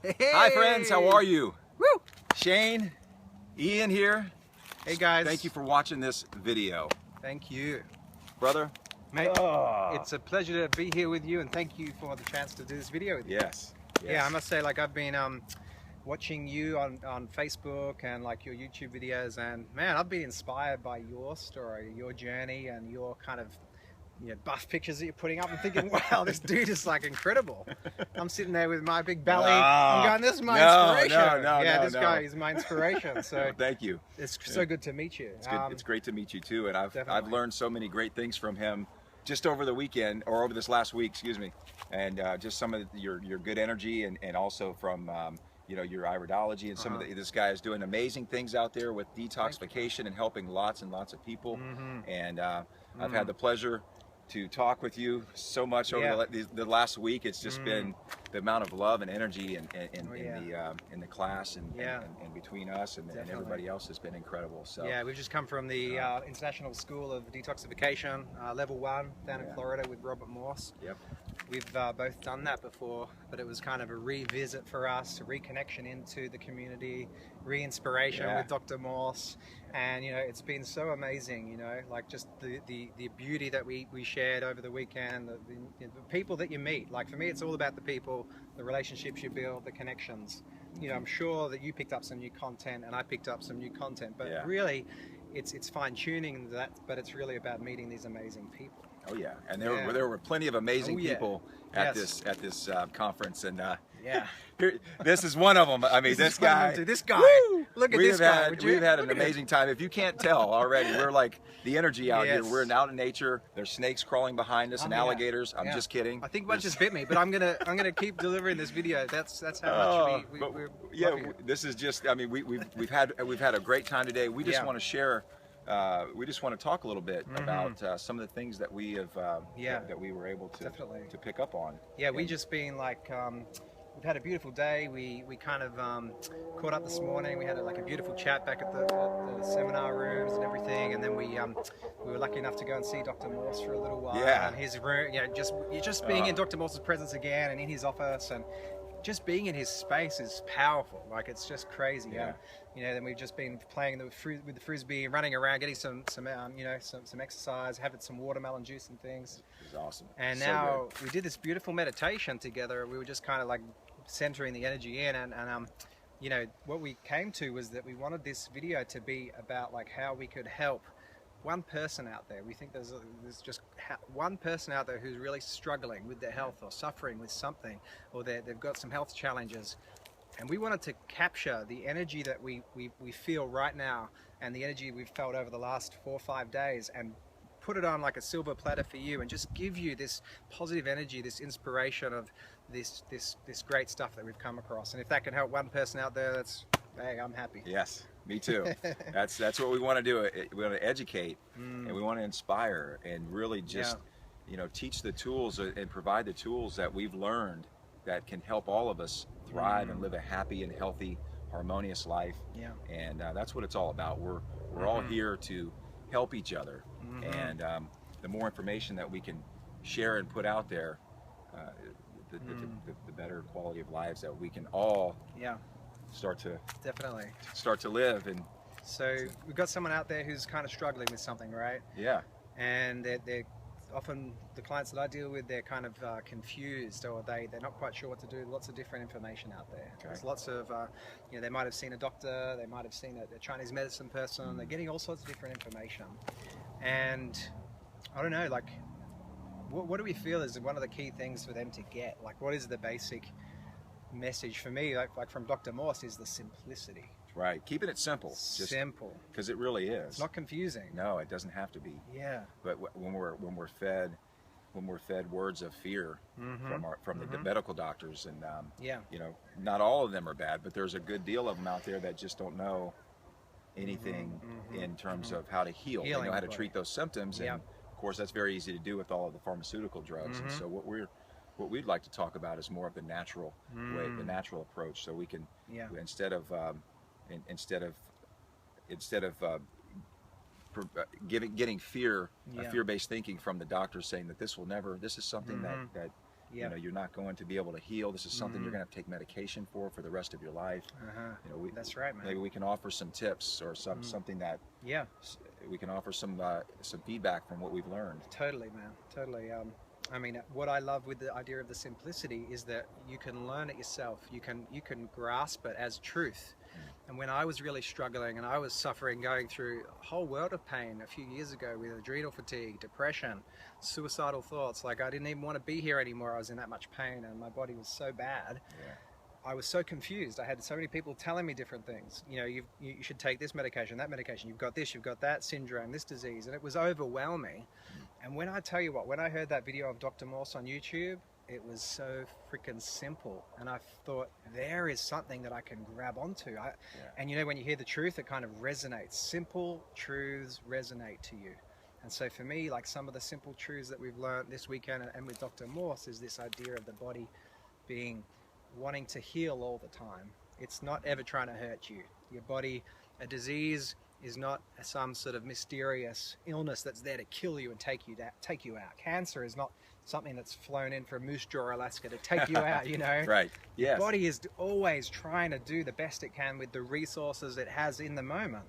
Hey. Hi friends, how are you? Woo. Shane, Ian here. Hey guys. Thank you for watching this video. Thank you. Brother? Mate, it's a pleasure to be here with you, and thank you for the chance to do this video with you. Yes. Yeah, I must say, like, I've been watching you on Facebook and like your YouTube videos, and man, I've been inspired by your story, your journey, and your kind of buff pictures that you're putting up. I'm thinking, wow, this dude is like incredible. I'm sitting there with my big belly. I'm going, this is my inspiration. This guy is my inspiration. So thank you. It's so good to meet you. It's great to meet you too, and I've learned so many great things from him just over the weekend, or over this last week, excuse me, and just some of your good energy, and also from your iridology, and some of this guy is doing amazing things out there with detoxification and helping lots and lots of people. And I've had the pleasure to talk with you so much over the last week. It's just been the amount of love and energy in the class and between us and everybody else has been incredible. So yeah, we've just come from the International School of Detoxification, level 1 down in Florida with Robert Morse. Yep. We've both done that before, but it was kind of a revisit for us, a reconnection into the community, re-inspiration with Dr. Morse. And it's been so amazing, like just the beauty that we shared over the weekend, the people that you meet. Like for me, it's all about the people, the relationships you build, the connections. I'm sure that you picked up some new content and I picked up some new content, but really it's fine-tuning that, but it's really about meeting these amazing people. Oh yeah, and there were plenty of amazing people at this conference, and this is one of them. I mean, this guy. Woo! Look at this guy. We've had an amazing time. If you can't tell already, we're like the energy out here. We're out in nature. There's snakes crawling behind us and alligators. I'm just kidding. I think one just bit me, but I'm gonna keep delivering this video. That's how much we're this is just. I mean, we've had a great time today. We just want to share. We just want to talk a little bit about some of the things that we have that we were able to pick up on. Yeah, we just been like we've had a beautiful day. We kind of caught up this morning. We had a beautiful chat back at the seminar rooms and everything, and then we were lucky enough to go and see Dr. Morse for a little while. In his room. Just being in Dr. Morse's presence again, and in his office, and just being in his space is powerful. Like, it's just crazy. Then we've just been playing with the frisbee, running around, getting some exercise, having some watermelon juice and things. It was awesome. And now we did this beautiful meditation together. We were just kind of like centering the energy in, and what we came to was that we wanted this video to be about like how we could help one person out there. We think there's just one person out there who's really struggling with their health or suffering with something, or they've got some health challenges. And we wanted to capture the energy that we feel right now, and the energy we've felt over the last 4 or 5 days, and put it on like a silver platter for you, and just give you this positive energy, this inspiration of this great stuff that we've come across. And if that can help one person out there, hey, I'm happy. Yes, me too. That's what we want to do. We want to educate, and we want to inspire, and really just teach the tools and provide the tools that we've learned that can help all of us thrive and live a happy and healthy, harmonious life. And that's what it's all about. We're all here to help each other, and the more information that we can share and put out there, the better quality of lives that we can all start to live. And so we've got someone out there who's kind of struggling with something, right? And they're often, the clients that I deal with, they're kind of confused, or they're not quite sure what to do. Lots of different information out there. There's lots of they might have seen a doctor, they might have seen a Chinese medicine person. They're getting all sorts of different information, and I don't know, like what do we feel is one of the key things for them to get? Like, what is the basic message for me, like from Dr. Morse, is the simplicity. Right, keeping it simple. Simple. Because it really is. It's not confusing. No, it doesn't have to be. But when we're fed words of fear from the medical doctors, and not all of them are bad, but there's a good deal of them out there that just don't know anything in terms of how to heal. They know how to treat those symptoms, and of course that's very easy to do with all of the pharmaceutical drugs. And so what we'd like to talk about is more of the natural way, the natural approach, so we can instead of getting fear-based thinking from the doctors saying that this is something that You know, you're not going to be able to heal. This is something you're going to have to take medication for the rest of your life. You know, that's right, man. Maybe we can offer some tips or something that we can offer some feedback from what we've learned. Totally, man. Totally. I mean, what I love with the idea of the simplicity is that you can learn it yourself. You can grasp it as truth. And when I was really struggling and I was suffering, going through a whole world of pain a few years ago with adrenal fatigue, depression, suicidal thoughts, like I didn't even want to be here anymore. I was in that much pain and my body was so bad. I was so confused. I had so many people telling me different things. You know, you should take this medication, that medication. You've got this, you've got that syndrome, this disease. And it was overwhelming. And when I tell you what, when I heard that video of Dr. Morse on YouTube, it was so freaking simple. And I thought, there is something that I can grab onto. And you know, when you hear the truth, it kind of resonates. Simple truths resonate to you. And so for me, like some of the simple truths that we've learned this weekend and with Dr. Morse is this idea of the body wanting to heal all the time. It's not ever trying to hurt you. Your body, a disease is not some sort of mysterious illness that's there to kill you and take you out. Cancer is not something that's flown in from Moose Jaw, Alaska to take you out, you know. Right. Yes. The body is always trying to do the best it can with the resources it has in the moment.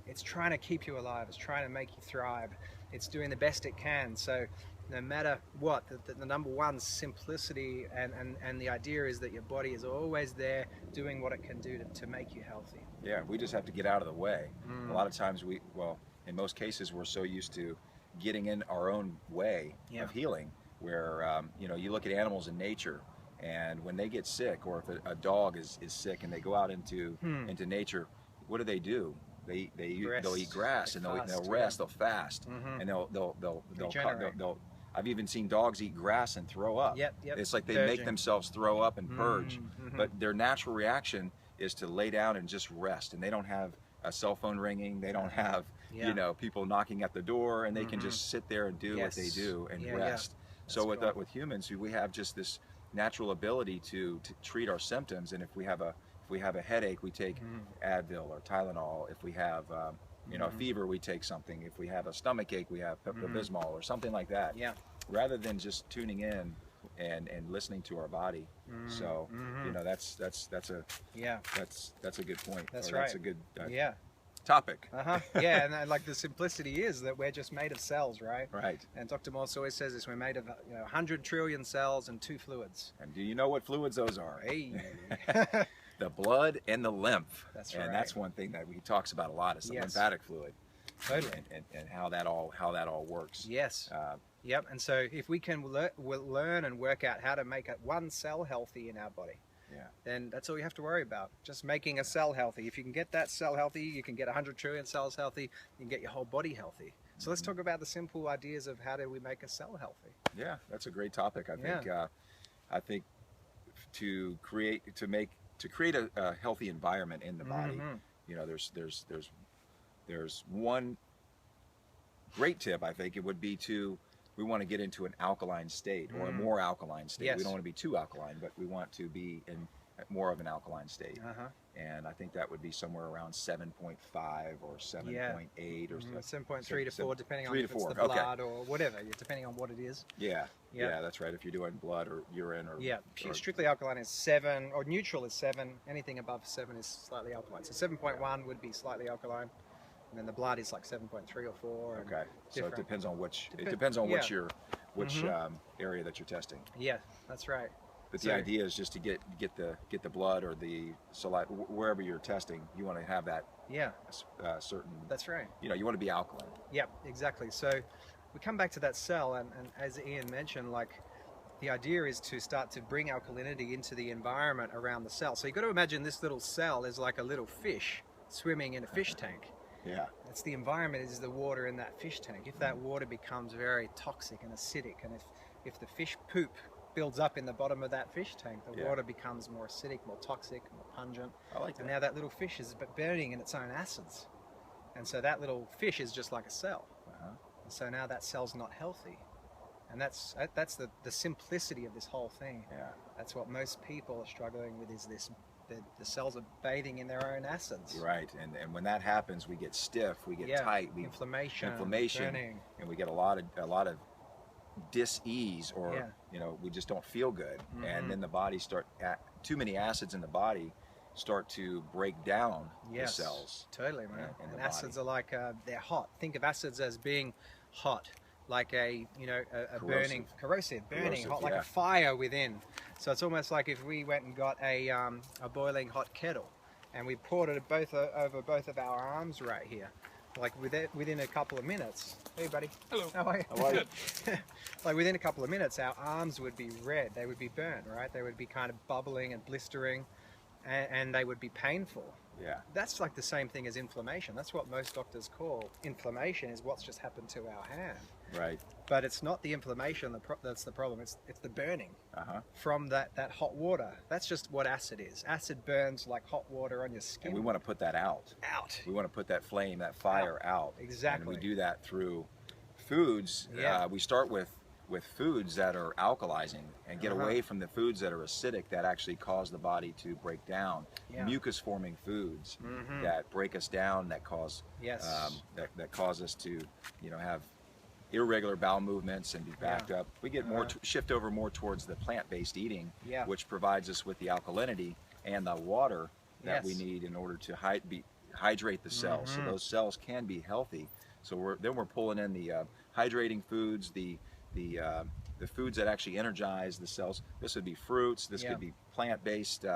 It's trying to keep you alive. It's trying to make you thrive. It's doing the best it can. So no matter what, the number one, simplicity, and the idea is that your body is always there doing what it can do to make you healthy. Yeah, we just have to get out of the way. A lot of times in most cases, we're so used to getting in our own way of healing, where, you know, you look at animals in nature, and when they get sick, or if a dog is sick and they go out into nature, what do? They'll eat grass and they'll rest, they'll fast, and they'll I've even seen dogs eat grass and throw up. It's like they make themselves throw up and purge. But their natural reaction is to lay down and just rest. And they don't have a cell phone ringing. They don't have you know, people knocking at the door, and they can just sit there and do what they do and rest. So with humans, we have just this natural ability to treat our symptoms. And if we have a headache, we take Advil or Tylenol. If we have you know, a fever, we take something. If we have a stomach ache, we have Pepto-Bismol or something like that. Rather than just tuning in and listening to our body. So you know, that's a good point. That's That's a good topic. And like the simplicity is that we're just made of cells, right? Right. And Dr. Morse always says this: we're made of 100 trillion cells and 2 fluids. And do you know what fluids those are? Hey. The blood and the lymph. That's right. And that's one thing that he talks about a lot, is the lymphatic fluid. Totally. And how that all works. Yes. Yep. And so if we can learn and work out how to make one cell healthy in our body, then that's all you have to worry about. Just making a cell healthy. If you can get that cell healthy, you can get 100 trillion cells healthy. You can get your whole body healthy. So let's talk about the simple ideas of how do we make a cell healthy. Yeah, that's a great topic. I think to create a healthy environment in the body, you know, there's one great tip. I think it would be we want to get into an alkaline state, or a more alkaline state. We don't want to be too alkaline, but we want to be in more of an alkaline state. And I think that would be somewhere around 7.5 or 7.8 or 7.3 to 4, depending on if it's the blood or whatever, depending on what it is. Yeah, that's right. If you're doing blood or urine or strictly alkaline is 7, or neutral is 7. Anything above 7 is slightly alkaline. So 7.1 would be slightly alkaline, and then the blood is like 7.3 or 4. Okay, so it depends on which area that you're testing. Yeah, that's right. But the idea is just to get the blood or the saliva, wherever you're testing, you want to have that certain. That's right. You know, you want to be alkaline. Yeah, exactly. So we come back to that cell, and as Ian mentioned, like the idea is to start to bring alkalinity into the environment around the cell. So you've got to imagine this little cell is like a little fish swimming in a fish tank. Yeah. It's the environment is the water in that fish tank. If that water becomes very toxic and acidic, and if the fish poop builds up in the bottom of that fish tank, the water becomes more acidic, more toxic, more pungent. I like that. And now that little fish is burning in its own acids. And so that little fish is just like a cell. And so now that cell's not healthy. And that's the simplicity of this whole thing. That's what most people are struggling with, is this. The cells are bathing in their own acids. You're right, and when that happens, we get stiff, we get tight, inflammation, burning. And we get a lot of dis-ease, or you know, we just don't feel good, and then the body too many acids in the body start to break down the cells. Totally, man. And acids are like they're hot. Think of acids as being hot, like a corrosive, hot, like a fire within. So it's almost like if we went and got a boiling hot kettle, and we poured it over both of our arms right here. Like within a couple of minutes. Hey, buddy. Hello. How are you? How are you? Like within a couple of minutes, our arms would be red. They would be burnt, right? They would be kind of bubbling and blistering, and they would be painful. Yeah. That's like the same thing as inflammation. That's what most doctors call inflammation, is what's just happened to our hand. Right. But it's not the inflammation that's the problem. It's the burning from that hot water. That's just what acid is. Acid burns like hot water on your skin. And we want to put that out. We want to put that flame, that fire out. Exactly. And we do that through foods. We start with foods that are alkalizing, and get away from the foods that are acidic, that actually cause the body to break down. Mucus forming foods that break us down, that cause that cause us to, you know, have irregular bowel movements and be backed up. We get more shift over more towards the plant-based eating, which provides us with the alkalinity and the water that we need in order to hydrate the cells, so those cells can be healthy. So we're pulling in the hydrating foods, the foods that actually energize the cells. This would be fruits. This could be plant-based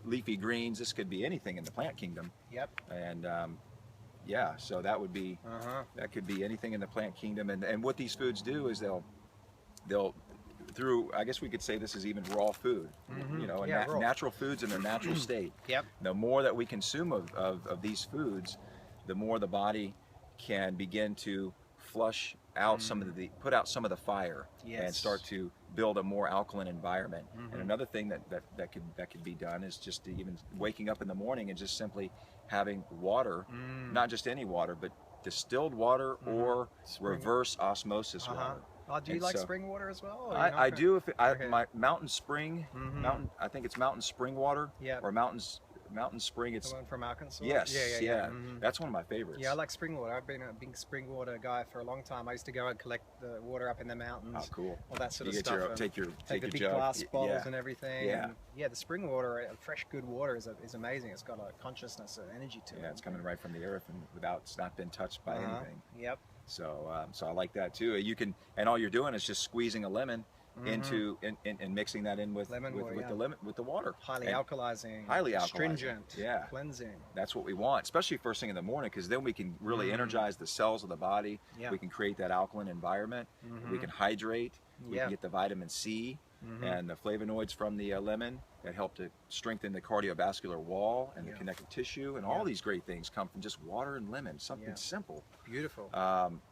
leafy greens. This could be anything in the plant kingdom. And yeah, so that would be that could be anything in the plant kingdom. And what these foods do is they'll through, I guess we could say this is even raw food, you know, natural foods in their natural state. The more that we consume of these foods, the more the body can begin to flush out put out some of the fire and start to build a more alkaline environment. And another thing that could be done is just even waking up in the morning and just simply having water, not just any water, but distilled water or reverse osmosis water. Do you like spring water as well? I do. My mountain spring, I think it's mountain spring water, or mountain spring. It's the one from Arkansas. Yes, that's one of my favorites. Yeah, I like spring water. I've been a big spring water guy for a long time. I used to go and collect the water up in the mountains. Oh, cool. All that sort of get stuff. Take the big jug. glass bottles and everything. Yeah. And the spring water, fresh good water is amazing. It's got a consciousness and energy to it. Yeah, it's coming right from the earth and it's not been touched by anything. Yep. So I like that too. You can, and all you're doing is just squeezing a lemon into and mixing that in with the water. Highly alkalizing, astringent, cleansing. That's what we want, especially first thing in the morning, because then we can really energize the cells of the body. We can create that alkaline environment. We can hydrate. We can get the vitamin C and the flavonoids from the lemon that help to strengthen the cardiovascular wall and the connective tissue, and all these great things come from just water and lemon. Something simple. Beautiful.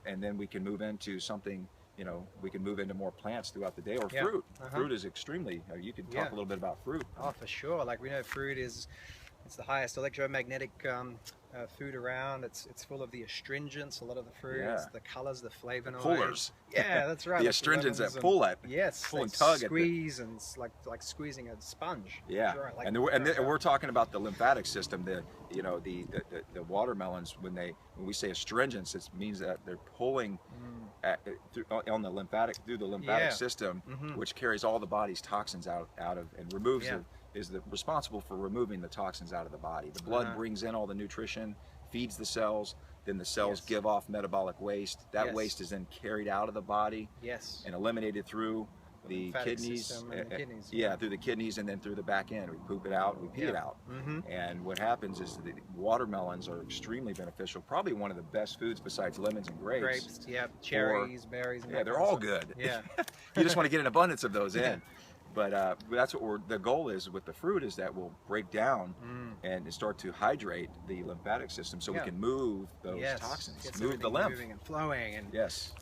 And then we can move into something. You know, we can move into more plants throughout the day, or fruit. Fruit is extremely, you can talk a little bit about fruit. Oh, for sure. Like, we know fruit it's the highest electromagnetic food around. It's full of the astringents, a lot of the fruits, the colors, the flavonoids. Pullers. Yeah, that's right. The astringents that pull at. Yes, pull and tug squeeze and like squeezing a sponge. Yeah, right. Like, and we're talking about the lymphatic system. The watermelons, when we say astringents, it means that they're pulling through the lymphatic system, which carries all the body's toxins out of and removes is responsible for removing the toxins out of the body. The blood brings in all the nutrition, feeds the cells, then the cells give off metabolic waste. That waste is then carried out of the body and eliminated through the kidneys, through the kidneys, and then through the back end. We poop it out, we pee it out. And what happens is the watermelons are extremely beneficial, probably one of the best foods besides lemons and grapes. Cherries, berries. Yeah, they're all good. Yeah. You just want to get an abundance of those in. But that's what the goal is with the fruit, is that we'll break down and start to hydrate the lymphatic system, so we can move those toxins, move the lymph, moving and flowing, and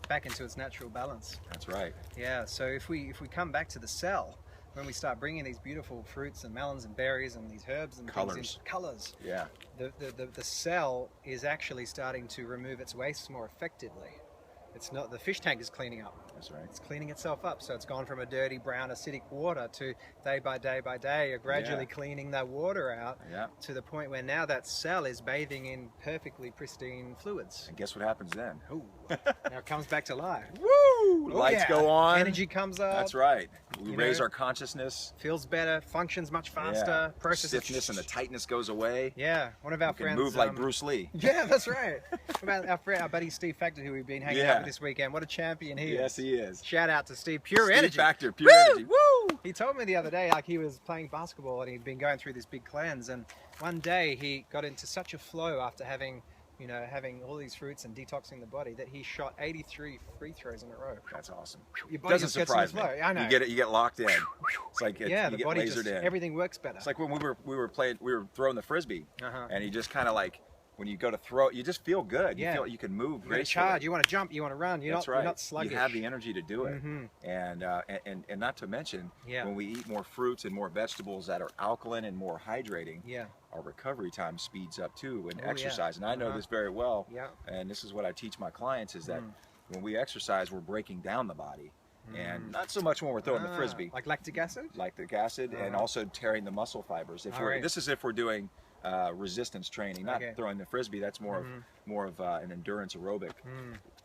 back into its natural balance. That's right. Yeah. So if we come back to the cell, when we start bringing these beautiful fruits and melons and berries and these herbs and colors, the cell is actually starting to remove its waste more effectively. It's not, the fish tank is cleaning up. That's right. It's cleaning itself up. So it's gone from a dirty, brown, acidic water to day by day, you're gradually cleaning that water out to the point where now that cell is bathing in perfectly pristine fluids. And guess what happens then? Ooh. Now it comes back to life. Woo! Lights go on. Energy comes up. That's right. We raise our consciousness. Feels better. Functions much faster. Stiffness and the tightness goes away. Yeah. One of our friends. Move like Bruce Lee. Yeah, that's right. About our buddy Steve Factor, who we've been hanging out with this weekend. What a champion he is. Yes, he is. Shout out to Steve. Pure Steve energy. Factor, pure energy. Woo! He told me the other day, like he was playing basketball and he'd been going through this big cleanse, and one day he got into such a flow after having all these fruits and detoxing the body that he shot 83 free throws in a row. That's awesome. Your body doesn't surprise me. I know. You get locked in. It's like you the get body lasered in. Everything works better. It's like when we were throwing the frisbee, and you just kind of like when you go to throw it, you just feel good. You feel like you can move gracefully. Charge. You want to jump. You want to run. You're not sluggish. You have the energy to do it. And not to mention when we eat more fruits and more vegetables that are alkaline and more hydrating. Our recovery time speeds up too and exercise. And I know this very well. And this is what I teach my clients is that when we exercise, we're breaking down the body. And not so much when we're throwing the frisbee. Like lactic acid? Lactic acid and also tearing the muscle fibers. This is if we're doing resistance training, not throwing the frisbee. That's more of an endurance aerobic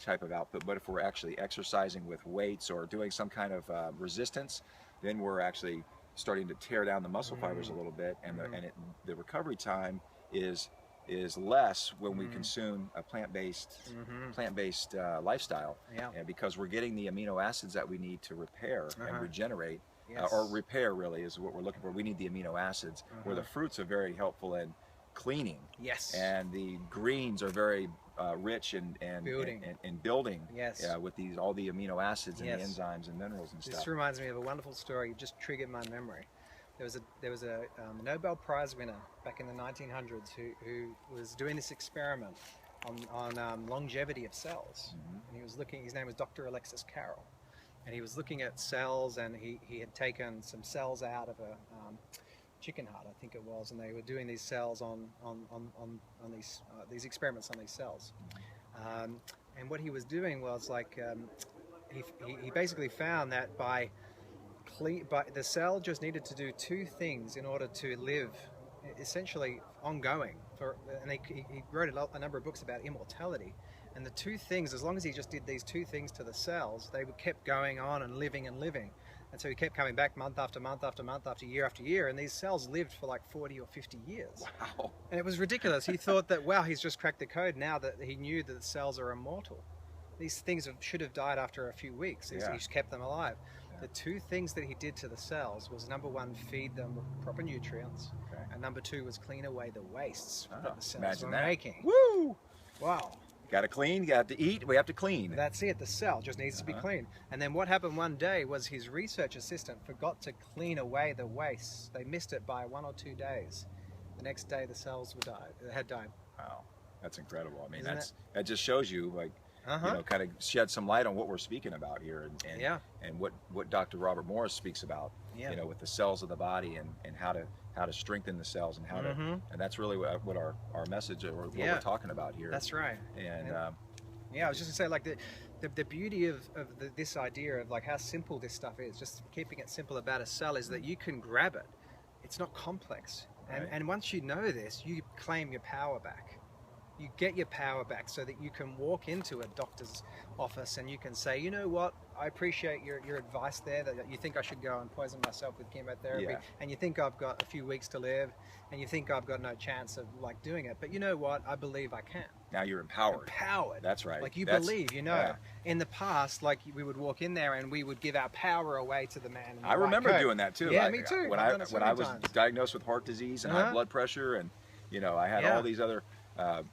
type of output. But if we're actually exercising with weights or doing some kind of resistance, then we're actually starting to tear down the muscle fibers a little bit, and the recovery time is less when we consume a plant-based lifestyle, and because we're getting the amino acids that we need to repair and regenerate, or repair really is what we're looking for. We need the amino acids, where the fruits are very helpful in cleaning, and the greens are very rich in building, with all the amino acids and the enzymes and minerals and stuff. This reminds me of a wonderful story. It just triggered my memory. There was a Nobel Prize winner back in the 1900s who was doing this experiment on longevity of cells. And he was looking. His name was Dr. Alexis Carrel, and he was looking at cells, and he had taken some cells out of a chicken heart, I think it was, and they were doing these cells on these experiments on these cells. And what he was doing was like he basically found that the cell just needed to do two things in order to live essentially ongoing. And he wrote a number of books about immortality. And the two things, as long as he just did these two things to the cells, they kept going on and living and living. And so he kept coming back month after month after month after year, and these cells lived for like 40 or 50 years. Wow. And it was ridiculous. He thought that, wow, he's just cracked the code now that he knew that the cells are immortal. These things should have died after a few weeks. He just kept them alive. The two things that he did to the cells was, number one, feed them proper nutrients, and number two was clean away the wastes that the cells were making. Woo! Wow. Got to clean, you got to eat, we have to clean. That's it, the cell just needs to be clean. And then what happened one day was his research assistant forgot to clean away the wastes. They missed it by 1 or 2 days. The next day the cells had died. Wow, that's incredible. I mean, that just shows you, like, kind of shed some light on what we're speaking about here, and what Dr. Robert Morse speaks about, with the cells of the body and how to strengthen the cells and how to, and that's really what our message or what we're talking about here. That's right. And I was just gonna say, like, the beauty of this idea of like how simple this stuff is, just keeping it simple about a cell, is that you can grab it. It's not complex. And once you know this, you claim your power back. You get your power back so that you can walk into a doctor's office and you can say, you know what, I appreciate your advice there, that you think I should go and poison myself with chemotherapy, and you think I've got a few weeks to live, and you think I've got no chance of like doing it, but you know what, I believe I can. Now you're empowered. Empowered. That's right. Like believe, In the past, like, we would walk in there and we would give our power away to the man. I remember doing that too. Yeah, me too. When I was diagnosed with heart disease and high blood pressure, and I had all these other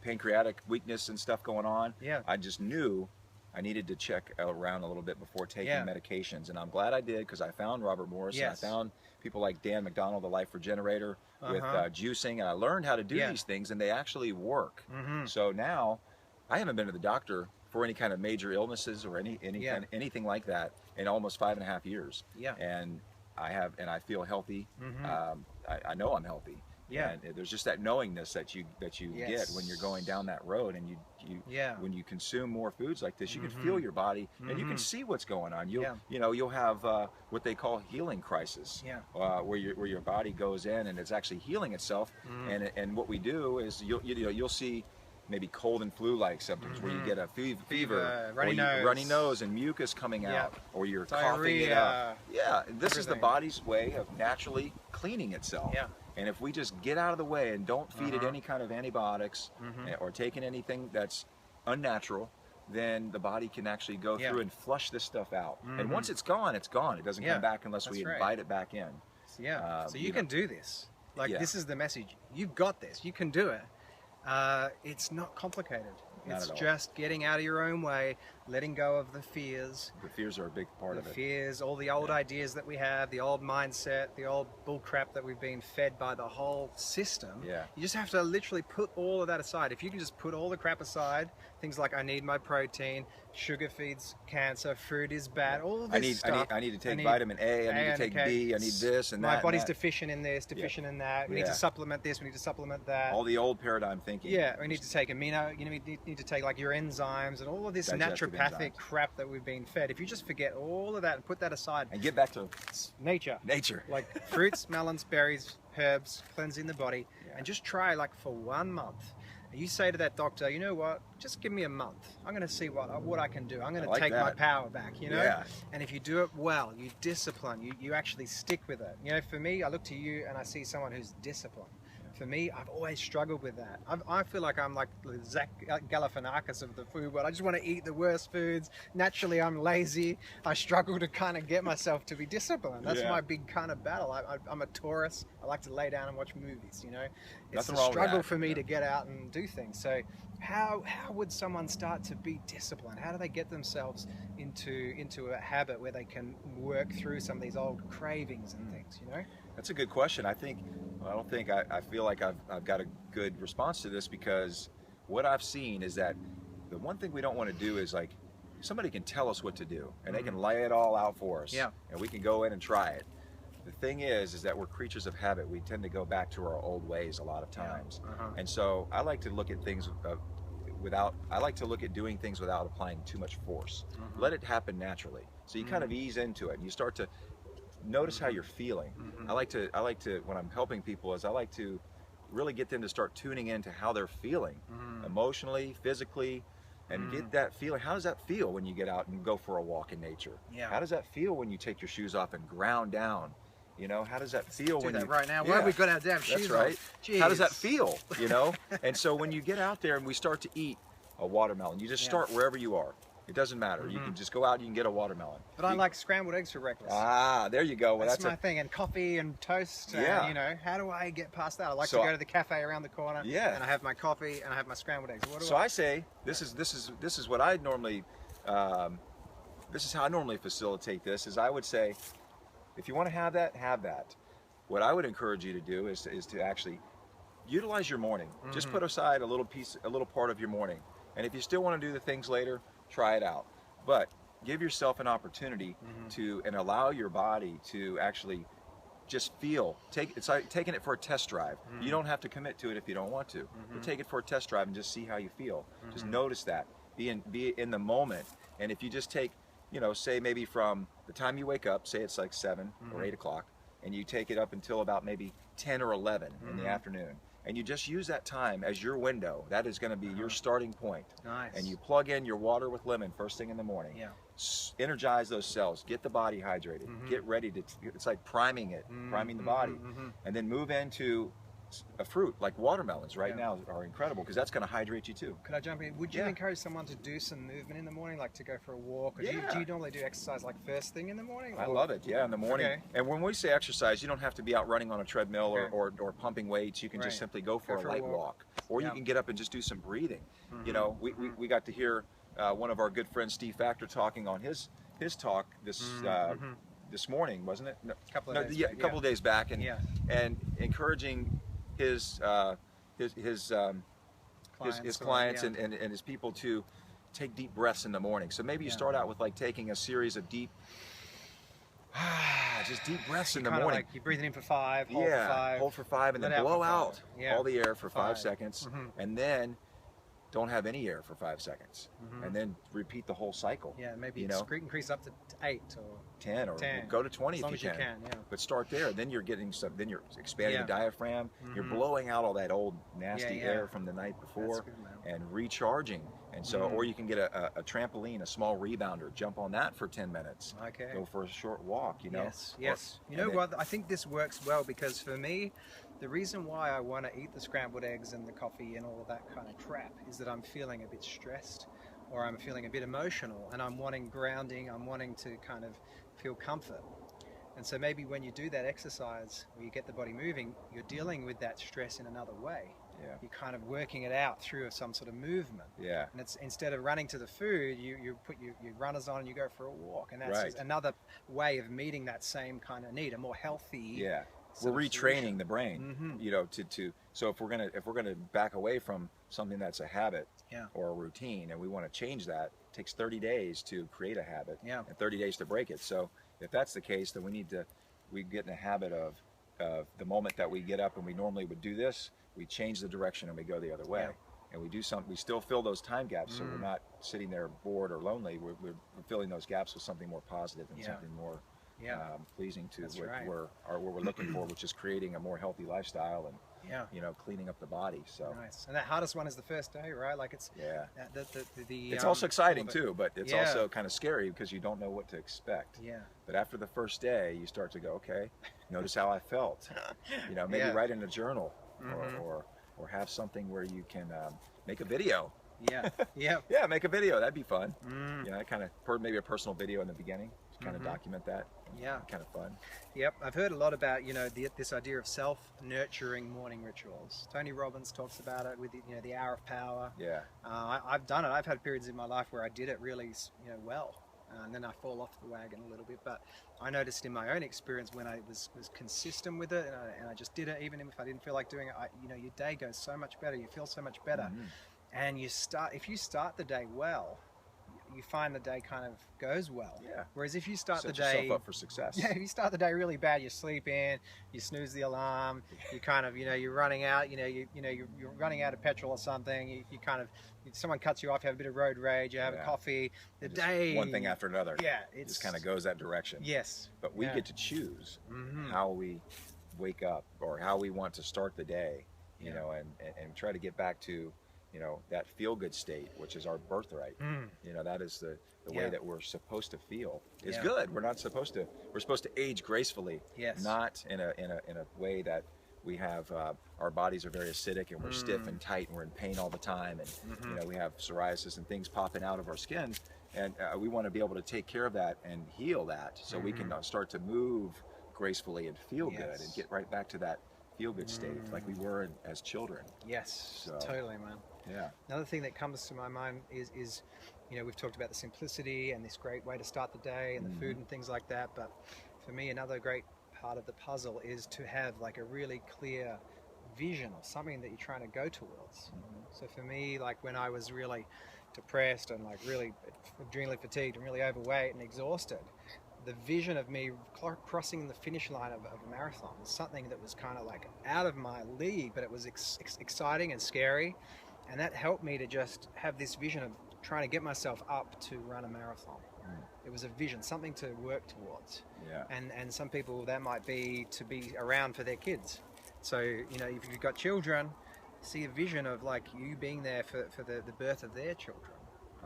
pancreatic weakness and stuff going on. I just knew I needed to check around a little bit before taking medications, and I'm glad I did, because I found Robert Morse, and I found people like Dan McDonald, the Life Regenerator, with juicing, and I learned how to do these things, and they actually work. So now I haven't been to the doctor for any kind of major illnesses or anything like that in almost 5.5 years. And I feel healthy. I know I'm healthy. Yeah. And there's just that knowingness that you get when you're going down that road, and when you consume more foods like this, you can feel your body, and you can see what's going on. You'll have what they call healing crisis, where your body goes in and it's actually healing itself. And what we do is you'll see maybe cold and flu-like symptoms, where you get a fever, runny nose, and mucus coming out, or you're coughing it up. Yeah, this is the body's way of naturally cleaning itself. Yeah. And if we just get out of the way and don't feed it any kind of antibiotics or taking anything that's unnatural, then the body can actually go through and flush this stuff out. And once it's gone, it's gone. It doesn't come back unless we invite it back in. Yeah. So you can do this. This is the message. You've got this. You can do it. It's not complicated. It's just getting out of your own way, letting go of the fears. The fears are a big part of it. The fears, all the old ideas that we have, the old mindset, the old bull crap that we've been fed by the whole system. Yeah. You just have to literally put all of that aside. If you can just put all the crap aside, things like I need my protein, sugar feeds cancer, fruit is bad, all this stuff. I need to take vitamin A, I need to take B, I need this and that. My body's deficient in this, deficient in that. We need to supplement this, we need to supplement that. All the old paradigm thinking. Yeah, we need to take amino, we need to take like your enzymes and all of this naturopathic crap that we've been fed. If you just forget all of that and put that aside and get back to nature, like fruits, melons, berries, herbs, cleansing the body, and just try like for 1 month. And you say to that doctor, you know what, just give me a month. I'm going to see what I can do. I'm going to take my power back, you know? Yeah. And if you do it well, you discipline, you actually stick with it. You know, for me, I look to you and I see someone who's disciplined. For me, I've always struggled with that. I feel like I'm like the Zach Galifianakis of the food world. I just want to eat the worst foods. Naturally, I'm lazy. I struggle to kind of get myself to be disciplined. That's my big kind of battle. I'm a tourist. I like to lay down and watch movies, you know. It's a struggle for me to get out and do things. So how would someone start to be disciplined? How do they get themselves into a habit where they can work through some of these old cravings and things, you know? That's a good question. I feel like I've got a good response to this, because what I've seen is that the one thing we don't want to do is like, somebody can tell us what to do and they can lay it all out for us, and we can go in and try it. The thing is that we're creatures of habit. We tend to go back to our old ways a lot of times. And so I like to look at things I like to look at doing things without applying too much force. Let it happen naturally. So you kind of ease into it and you start to notice how you're feeling. I like to when I'm helping people, I like to really get them to start tuning into how they're feeling emotionally, physically, and get that feeling. How does that feel when you get out and go for a walk in nature? How does that feel when you take your shoes off and ground down? You know, how does that feel when you right now? Why have we got our damn shoes off? Jeez. How does that feel? You know? And so when you get out there and we start to eat a watermelon, you just start wherever you are. It doesn't matter. You can just go out and you can get a watermelon. But I like scrambled eggs for breakfast. Ah, there you go. Well, that's my thing. And coffee and toast. Yeah. You know, how do I get past that? I like to go to the cafe around the corner. Yeah. And I have my coffee and I have my scrambled eggs. I say this is what I normally this is how I normally facilitate this. Is I would say, if you want to have that, have that. What I would encourage you to do is to actually utilize your morning. Just put aside a little part of your morning. And if you still want to do the things later, try it out. But give yourself an opportunity and allow your body to actually just feel. It's like taking it for a test drive. You don't have to commit to it if you don't want to. But take it for a test drive and just see how you feel. Just notice that. Be in the moment. And if you just take, you know, say maybe from the time you wake up, say it's like 7 or 8 o'clock, and you take it up until about maybe 10 or 11 in the afternoon. And you just use that time as your window. That is going to be your starting point. Nice. And you plug in your water with lemon first thing in the morning. Yeah. Energize those cells. Get the body hydrated. Get ready to. It's like priming it, priming the body, and then move into a fruit like watermelons right now are incredible because that's going to hydrate you too. Could I jump in? Would you encourage someone to do some movement in the morning, like to go for a walk? Or do you normally do exercise like first thing in the morning? I love it, in the morning. Okay. And when we say exercise, you don't have to be out running on a treadmill or pumping weights. You can just simply go for a light walk. Or you can get up and just do some breathing. You know, we got to hear one of our good friends, Steve Factor, talking on his talk this morning, wasn't it? No, a couple of days back, and encouraging his clients and his people to take deep breaths in the morning. So maybe you start out with like taking a series of deep just deep breaths in the Kind of morning. like you're breathing in for 5, hold for Yeah, 5, hold for 5, and then let out blow for 5. out Yeah. all the air for 5 5. seconds, and then don't have any air for 5 seconds, and then repeat the whole cycle. Yeah, maybe you know, increase up to 8 or 10 or 10. go to 20 as long if you as can. Yeah. But start there. Then you're getting some. Then you're expanding Yeah. the diaphragm. You're blowing out all that old nasty air from the night before, good, man. and recharging. And so, or you can get a trampoline, a small rebounder, jump on that for 10 minutes. Okay. Go for a short walk. You know. Yes. You know what? I think this works well because for me, the reason why I want to eat the scrambled eggs and the coffee and all of that kind of crap is that I'm feeling a bit stressed, or I'm feeling a bit emotional, and I'm wanting grounding. I'm wanting to kind of feel comfort. And so maybe when you do that exercise, where you get the body moving, you're dealing with that stress in another way. Yeah. You're kind of working it out through some sort of movement. Yeah. And it's instead of running to the food, you put your runners on and you go for a walk. And that's just another way of meeting that same kind of need, a more healthy. Yeah. We're retraining the brain. You know, so if we're gonna back away from something that's a habit or a routine, and we want to change that, it takes 30 days to create a habit and 30 days to break it. So if that's the case, then we get in a habit of the moment that we get up and we normally would do this, we change the direction and we go the other way. And we still fill those time gaps, so we're not sitting there bored or lonely. We're filling those gaps with something more positive and something more pleasing to what we're looking for, which is creating a more healthy lifestyle and you know, cleaning up the body. So nice. And that hardest one is the first day, right? Like it's it's also exciting too, but it's also kind of scary because you don't know what to expect. But after the first day, you start to go, okay, notice how I felt. You know, maybe write in a journal or have something where you can make a video. Yeah, make a video. That'd be fun. You know, kind of maybe a personal video in the beginning. Just kind of document that. Kind of fun. Yep, I've heard a lot about, you know, this idea of self-nurturing morning rituals. Tony Robbins talks about it with the hour of power. I've done it. I've had periods in my life where I did it really, well, and then I fall off the wagon a little bit. But I noticed in my own experience when I was consistent with it, and I just did it, even if I didn't feel like doing it. Your day goes so much better. You feel so much better, and if you start the day well, you find the day kind of goes well. Whereas if you start the day, set yourself up for success. If you start the day really bad, you sleep in, you snooze the alarm, you kind of, you're running out, you're running out of petrol or something. You kind of, someone cuts you off, you have a bit of road rage, you have a coffee. The day, one thing after another. It just kind of goes that direction. But we get to choose how we wake up or how we want to start the day. You know, and try to get back to, that feel-good state, which is our birthright. That is the way that we're supposed to feel is good. We're supposed to age gracefully, not in a way that we have our bodies are very acidic and we're stiff and tight and we're in pain all the time, and we have psoriasis and things popping out of our skin, and we want to be able to take care of that and heal that so we can start to move gracefully and feel good and get right back to that feel-good state like we were as children. Totally, man. Another thing that comes to my mind is we've talked about the simplicity and this great way to start the day and the food and things like that, but for me another great part of the puzzle is to have like a really clear vision or something that you're trying to go towards. So for me, like when I was really depressed and like really adrenally fatigued and really overweight and exhausted, the vision of me crossing the finish line of a marathon was something that was kind of like out of my league, but it was exciting and scary. And that helped me to just have this vision of trying to get myself up to run a marathon. It was a vision, something to work towards. And some people, that might be to be around for their kids. So, if you've got children, see a vision of like you being there for the birth of their children.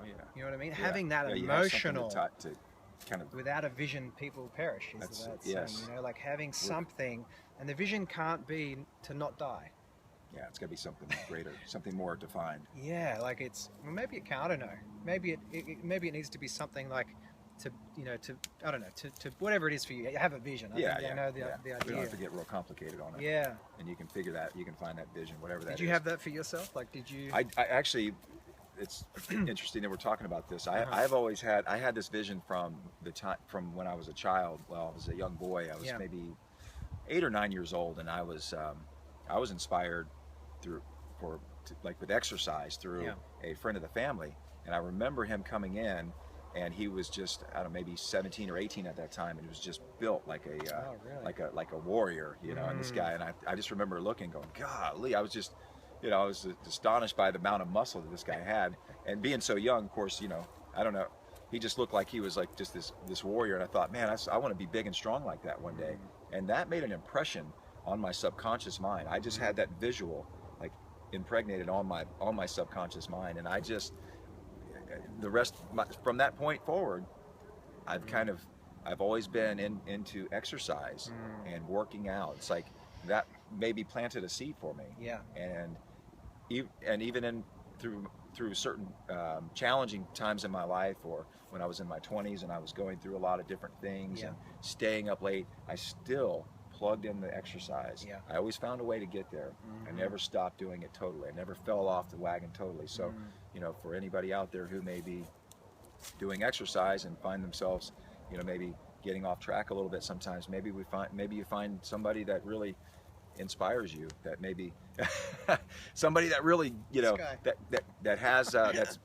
You know what I mean? Having that emotional... Kind of, without a vision, people perish. Is that saying, like having something, and the vision can't be to not die. It's got to be something greater, something more defined. Like maybe it can. I don't know. Maybe it needs to be something like to I don't know, to whatever it is for you. Have a vision. I know the idea. We don't have to get real complicated on it. And you can figure that. You can find that vision, whatever that is. Did you have that for yourself? Like, did you? I actually. It's interesting that we're talking about this. I've always had this vision from when I was a child. Well, I was a young boy. I was maybe 8 or 9 years old, and I was inspired with exercise through a friend of the family. And I remember him coming in and he was just, I don't know, maybe 17 or 18 at that time, and he was just built like a really? like a warrior, you know. And this guy, and I just remember looking, going, golly, I was just, you know, I was astonished by the amount of muscle that this guy had, and being so young, of course, you know, I don't know, he just looked like he was like just this warrior, and I thought, man, I want to be big and strong like that one day, and that made an impression on my subconscious mind. I just had that visual like impregnated on my subconscious mind, and I just, the rest from that point forward, I've always been into exercise and working out. It's like that maybe planted a seed for me. Yeah. And even through certain challenging times in my life, or when I was in my 20s and I was going through a lot of different things and staying up late, I still plugged in the exercise. Yeah. I always found a way to get there. I never stopped doing it totally. I never fell off the wagon totally. So, you know, for anybody out there who may be doing exercise and find themselves, you know, maybe getting off track a little bit sometimes, maybe you find somebody that really inspires you, that maybe somebody that really, you know, that has that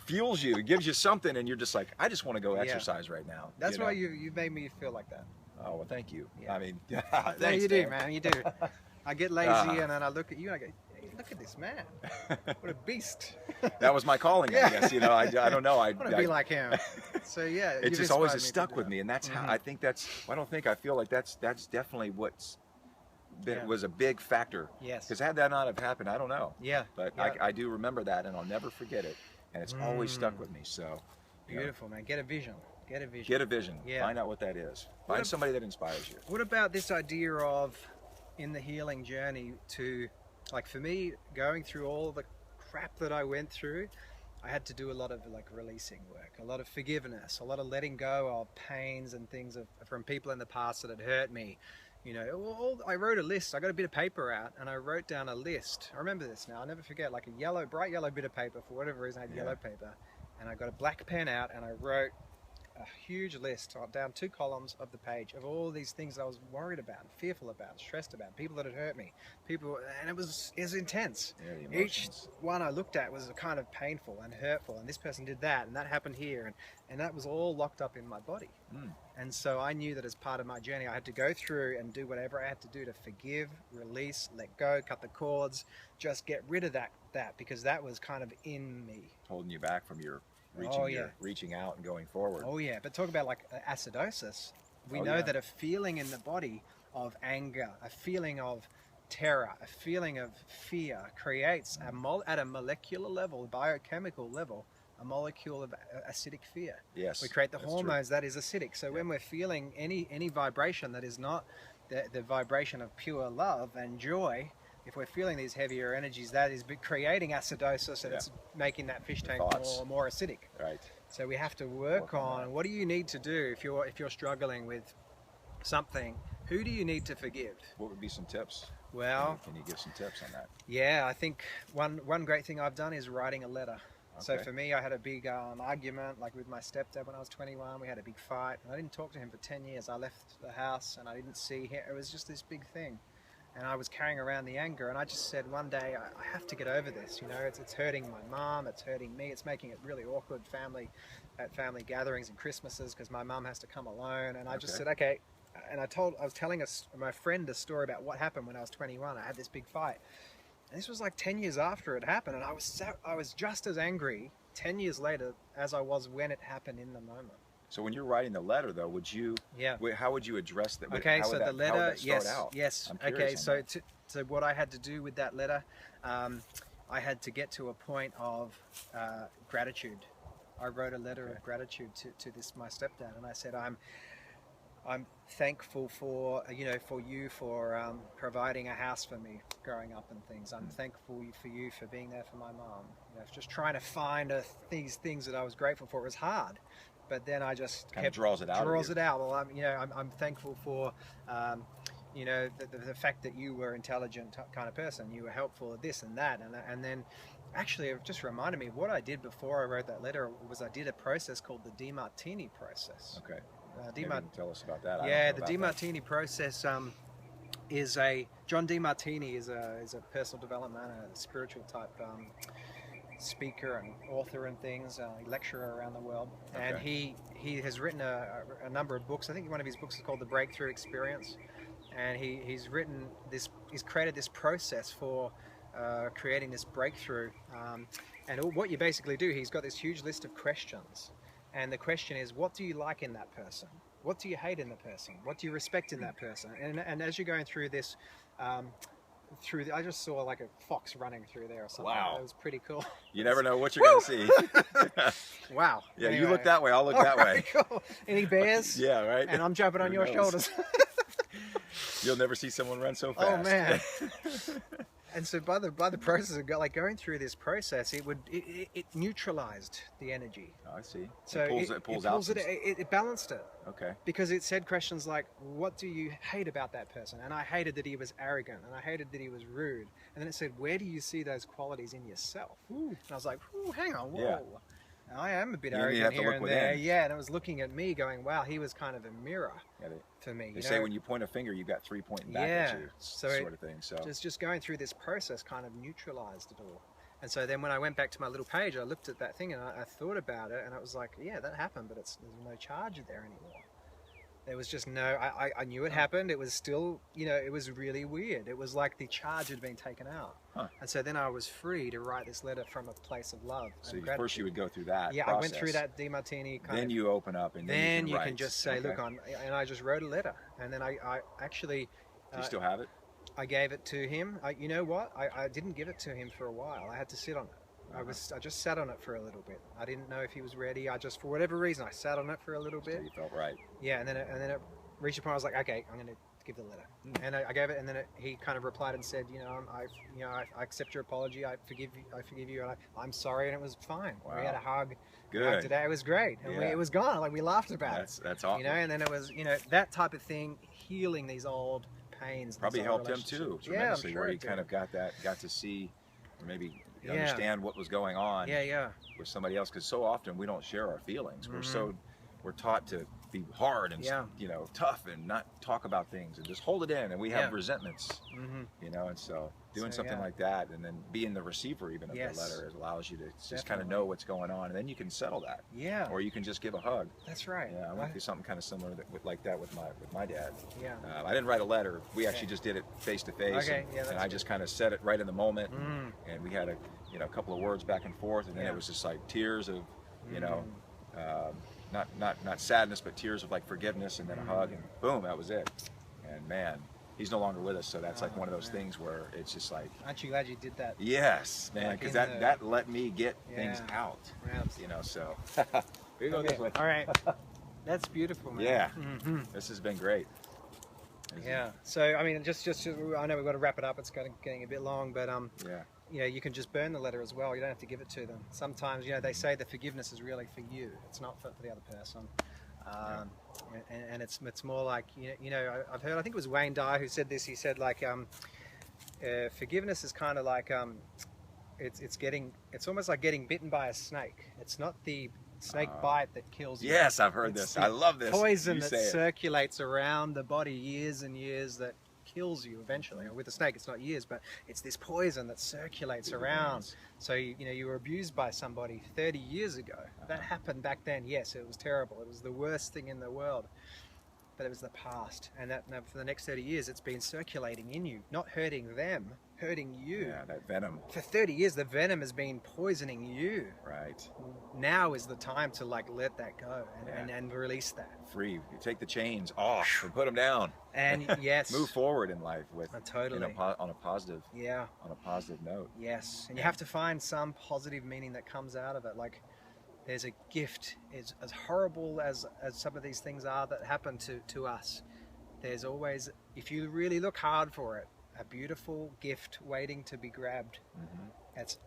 fuels you, gives you something, and you're just like, I just want to go exercise right now. That's why you made me feel like that. Oh, well, thank you. Yeah. I mean, thanks, no, you do, man. You do. I get lazy, and then I look at you and I go, hey, look at this man. What a beast. That was my calling, I guess. You know, I don't know. I want to be like him. So, yeah. It just always has stuck with me, and that's how I think that's, I feel like that's definitely what's been, was a big factor. Yes. Because had that not have happened, I don't know. Yeah. But I do remember that, and I'll never forget it, and it's always stuck with me. So beautiful, man. Get a vision. Get a vision. Get a vision. Yeah. Find out what that is. Find somebody that inspires you. What about this idea of, in the healing journey, to, like for me, going through all the crap that I went through, I had to do a lot of like releasing work, a lot of forgiveness, a lot of letting go of pains and things from people in the past that had hurt me. You know, I wrote a list. I got a bit of paper out and I wrote down a list. I remember this now. I'll never forget, like a bright yellow bit of paper. For whatever reason, I had yellow paper. And I got a black pen out and I wrote a huge list down 2 columns of the page of all these things that I was worried about, fearful about, stressed about, people that had hurt me, and it was intense. Yeah, each one I looked at was kind of painful and hurtful, and this person did that, and that happened here, and that was all locked up in my body. And so I knew that as part of my journey, I had to go through and do whatever I had to do to forgive, release, let go, cut the cords, just get rid of that because that was kind of in me, holding you back from your reaching out and going forward. Oh yeah, but talk about like acidosis. We know that a feeling in the body of anger, a feeling of terror, a feeling of fear creates at a molecular level, biochemical level, a molecule of acidic fear. Yes, we create the hormones that is acidic. So when we're feeling any vibration that is not the vibration of pure love and joy, if we're feeling these heavier energies, that is creating acidosis, and it's making that fish tank more acidic. Right. So we have to work on what do you need to do if you're struggling with something. Who do you need to forgive? What would be some tips? Well, can you give some tips on that? Yeah, I think one great thing I've done is writing a letter. So for me, I had a big argument, like with my stepdad when I was 21. We had a big fight, and I didn't talk to him for 10 years. I left the house, and I didn't see him. It was just this big thing. And I was carrying around the anger, and I just said one day, I have to get over this. You know, it's hurting my mom, it's hurting me, it's making it really awkward at family gatherings and Christmases because my mom has to come alone. And I just said, okay. And I was telling my friend a story about what happened when I was 21. I had this big fight. And this was like 10 years after it happened, and I was just as angry 10 years later as I was when it happened in the moment. So when you're writing the letter, though, would you? Yeah. How would you address that? Okay, so the letter, yes. Okay, so what I had to do with that letter, I had to get to a point of gratitude. I wrote a letter of gratitude to my stepdad, and I said, I'm thankful for you for providing a house for me growing up and things. I'm thankful for you for being there for my mom. You know, just trying to find these things that I was grateful for. It was hard. But then I just kind of draws it out. Well, I'm thankful for, the fact that you were intelligent kind of person. You were helpful at this and that, and then, actually, it just reminded me of what I did before I wrote that letter. Was I did a process called the DeMartini process. Okay. Tell us about that. Yeah, the DeMartini process John DeMartini is a personal development, a spiritual type speaker and author and things, lecturer around the world, and Okay. he has written a number of books. I think one of his books is called The Breakthrough Experience, and he's created this process for creating this breakthrough. And what you basically do, he's got this huge list of questions, and the question is, what do you like in that person? What do you hate in the person? What do you respect in that person? And as you're going through this, I just saw like a fox running through there or something. Wow. That was pretty cool. You never know what you're going to see. Wow. Yeah, Anyway. you look that way, I'll look that way. Cool. Any bears? Yeah, right. And I'm jumping on Who your knows? shoulders. You'll never see someone run so fast. Oh man. And so by the process of going through this process, it neutralized the energy. Oh, I see. So it pulls out. it balanced it. Okay. Because it said questions like, what do you hate about that person? And I hated that he was arrogant, and I hated that he was rude. And then it said, where do you see those qualities in yourself? Ooh. And I was like, ooh, hang on, whoa. Yeah. I am a bit You arrogant have to here look and within. there. Yeah, and it was looking at me going, wow, he was kind of a mirror for me. They say when you point a finger, you've got three pointing back at you, sort of thing. So just going through this process kind of neutralized it all. And so then when I went back to my little page, I looked at that thing and I thought about it, and I was like, yeah, that happened, but there's no charge there anymore. There was just no, I knew it happened. It was still, it was really weird. It was like the charge had been taken out. Huh. And so then I was free to write this letter from a place of love. So first you would go through that Yeah, process. I went through that DeMartini kind Then you open up and then you write. can just say, look, and I just wrote a letter. And then I actually... Do you still have it? I gave it to him. You know what? I didn't give it to him for a while. I had to sit on it. I just sat on it for a little bit. I didn't know if he was ready. For whatever reason, I sat on it for a little bit. You felt right. Yeah, and then it reached a point. I was like, okay, I'm going to give the letter, and I gave it, and then he kind of replied and said, I accept your apology. I forgive you, and I'm sorry, and it was fine. Wow. We had a hug. Good. Today it was great, and it was gone. Like we laughed about it. That's awesome. And then it was, that type of thing, healing these old pains. Probably helped him too tremendously, yeah, I'm sure where he kind of got to see, or maybe understand what was going on. With somebody else, because so often we don't share our feelings. We're taught to be hard and tough and not talk about things and just hold it in, and we have resentments, and so doing something like that, and then being the receiver even of the letter allows you to just kind of know what's going on, and then you can settle that. Or you can just give a hug. That's right. Yeah, I went through something kind of similar like that with my dad. Yeah. I didn't write a letter. We actually just did it face to face, and I just kind of said it right in the moment, and we had a couple of words back and forth, and then it was just like tears of not sadness, but tears of like forgiveness, and then a hug, and boom, that was it. And man, he's no longer with us, so that's like one of those things where it's just like, aren't you glad you did that? Yes, man, because that let me get things out. So here you go this way. All right. That's beautiful, man. Yeah. This has been great. So I mean, just I know we've got to wrap it up. It's getting a bit long, but you can just burn the letter as well. You don't have to give it to them. Sometimes, they say the forgiveness is really for you. It's not for the other person. And it's more like, I've heard, I think it was Wayne Dyer who said this. He said like, forgiveness is kind of like, it's almost like getting bitten by a snake. It's not the snake bite that kills you. Yes, I've heard this. I love this. Poison that circulates around the body years and years that kills you eventually. With a snake, it's not years, but it's this poison that circulates around. So you were abused by somebody 30 years ago. That happened back then. Yes, it was terrible. It was the worst thing in the world. But it was the past, and that for the next 30 years, it's been circulating in you, not hurting them, hurting you. Yeah, that venom. For 30 years, the venom has been poisoning you. Right. Now is the time to like let that go and release that. Free. You take the chains off and put them down. And yes, move forward in life with totally on a positive. Yeah. On a positive note. Yes, and you have to find some positive meaning that comes out of it. Like, there's a gift. As horrible as some of these things are that happen to us, there's always, if you really look hard for it, a beautiful gift waiting to be grabbed.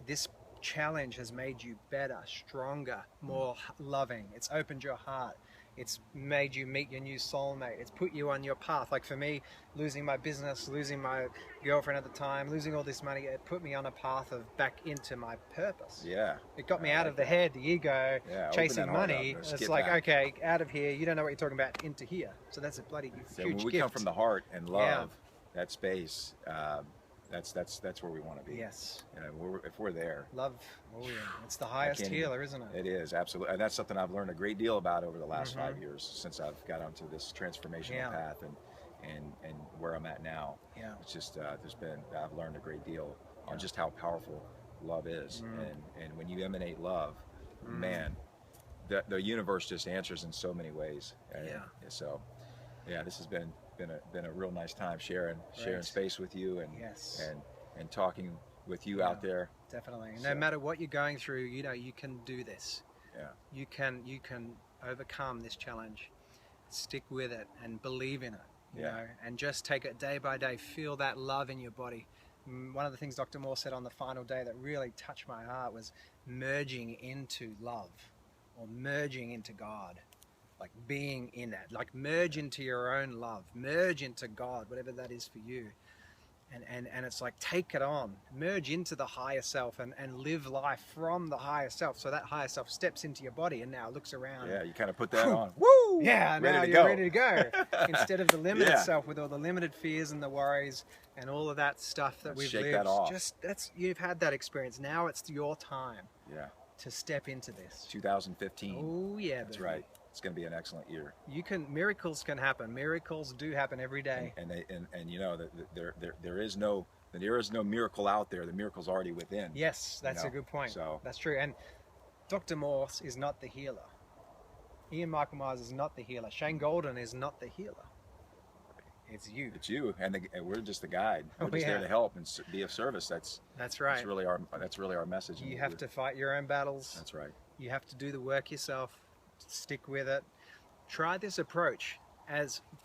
This challenge has made you better, stronger, more loving. It's opened your heart. It's made you meet your new soulmate. It's put you on your path. Like for me, losing my business, losing my girlfriend at the time, losing all this money, it put me on a path of back into my purpose. Yeah. It got me out of the head, the ego, chasing money. It's like, okay, out of here. You don't know what you're talking about, into here. So that's a bloody huge when we gift. come from the heart and love, that space, that's where we want to be. Yes. You know, if we're there. Love. Oh yeah. It's the highest healer, isn't it? It is, absolutely. And that's something I've learned a great deal about over the last 5 years since I've got onto this transformational path and where I'm at now. Yeah. It's just I've learned a great deal on just how powerful love is, and when you emanate love, man, the universe just answers in so many ways. And so, yeah, this has been a real nice time sharing space with you and talking with you out there. Definitely. No matter what you're going through, you know, you can do this. Yeah. You can overcome this challenge. Stick with it and believe in it. You know, and just take it day by day. Feel that love in your body. One of the things Dr. Morse said on the final day that really touched my heart was merging into love, or merging into God, like being in that, like merge into your own love, merge into God, whatever that is for you. And it's like, take it on, merge into the higher self and live life from the higher self. So that higher self steps into your body and now looks around. Yeah, you kind of put that on. Woo! Yeah, now you're ready to go. Instead of the limited self with all the limited fears and the worries and all of that stuff that we've lived. That off. You've had that experience. Now it's your time. Yeah. To step into this. 2015. Oh yeah, that's right. It's going to be an excellent year. Miracles can happen. Miracles do happen every day. And you know, there is no miracle out there. The miracle's already within. Yes, that's a good point. So that's true. And Dr. Morse is not the healer. Ian Michael Myers is not the healer. Cheyne Goulden is not the healer. It's you. It's you, and we're just the guide. We're just there to help and be of service. That's right. That's really our message. You have to fight your own battles. That's right. You have to do the work yourself. Stick with it. Try this approach.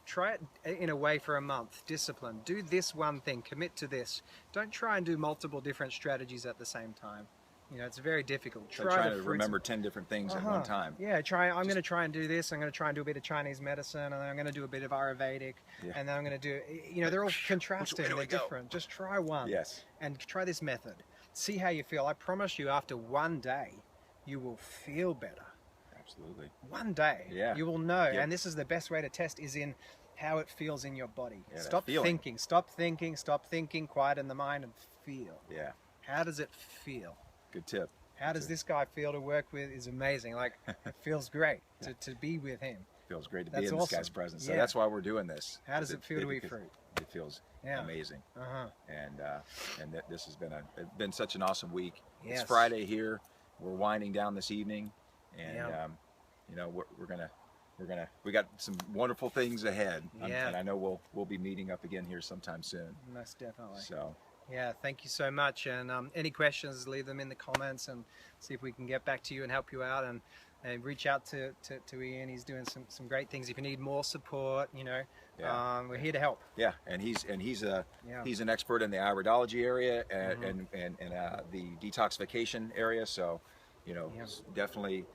Try it in a way for a month. Discipline. Do this one thing. Commit to this. Don't try and do multiple different strategies at the same time. You know, it's very difficult. Try to remember 10 different things at one time. Yeah, I'm going to try and do this. I'm going to try and do a bit of Chinese medicine, and then I'm going to do a bit of Ayurvedic, and then I'm going to do, you know, they're all contrasting. They're different. Just try one. Yes. And try this method. See how you feel. I promise you, after one day, you will feel better. Absolutely. One day, you will know. And this is the best way to test, is in how it feels in your body. Stop thinking. Stop thinking. Stop thinking. Quieten the mind and feel. Yeah. How does it feel? Good tip. How does this guy feel to work with? Is amazing. Like, it feels great to be with him. Feels great to be in this guy's presence. So that's why we're doing this. How does it feel to eat fruit? It feels amazing. And this has been such an awesome week. Yes. It's Friday here. We're winding down this evening, and you know, we got some wonderful things ahead. And I know we'll be meeting up again here sometime soon. Most definitely. So. Yeah, thank you so much. And any questions, leave them in the comments and see if we can get back to you and help you out. And reach out to Ian. He's doing some great things. If you need more support, you know, we're here to help. Yeah, and he's an expert in the iridology area and the detoxification area. So, you know, definitely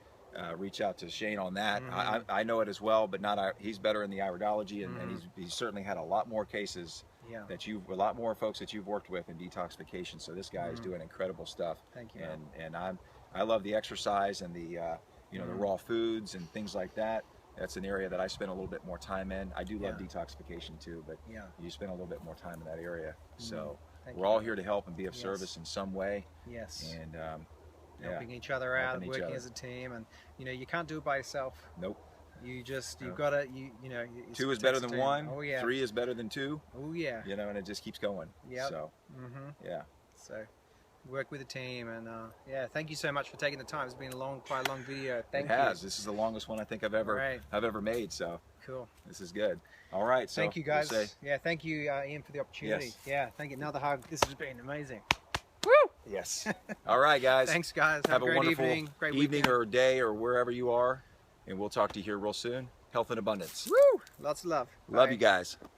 reach out to Cheyne on that. I know it as well, but he's better in the iridology, and he's certainly had a lot more cases. A lot more folks that you've worked with in detoxification. So this guy is doing incredible stuff. Thank you. And I love the exercise and the the raw foods and things like that. That's an area that I spend a little bit more time in. I do love detoxification too, but you spend a little bit more time in that area. So we're all here to help and be of service in some way. Yes. And helping each other out, working as a team, and you know, you can't do it by yourself. Nope. You've got to, you know. Two is better than one. Oh yeah. 3 is better than 2. Oh yeah. You know, and it just keeps going. Yeah. So. Yeah. So, work with a team, and thank you so much for taking the time. It's been quite a long video. Thank you. It has. This is the longest one I think I've ever made. So. Cool. This is good. All right. So thank you guys. Thank you, Ian, for the opportunity. Yes. Yeah. Thank you. Another hug. This has been amazing. Woo! Yes. All right, guys. Thanks, guys. Have a great wonderful evening or day or wherever you are. And we'll talk to you here real soon. Health and abundance. Woo! Lots of love. Love you guys.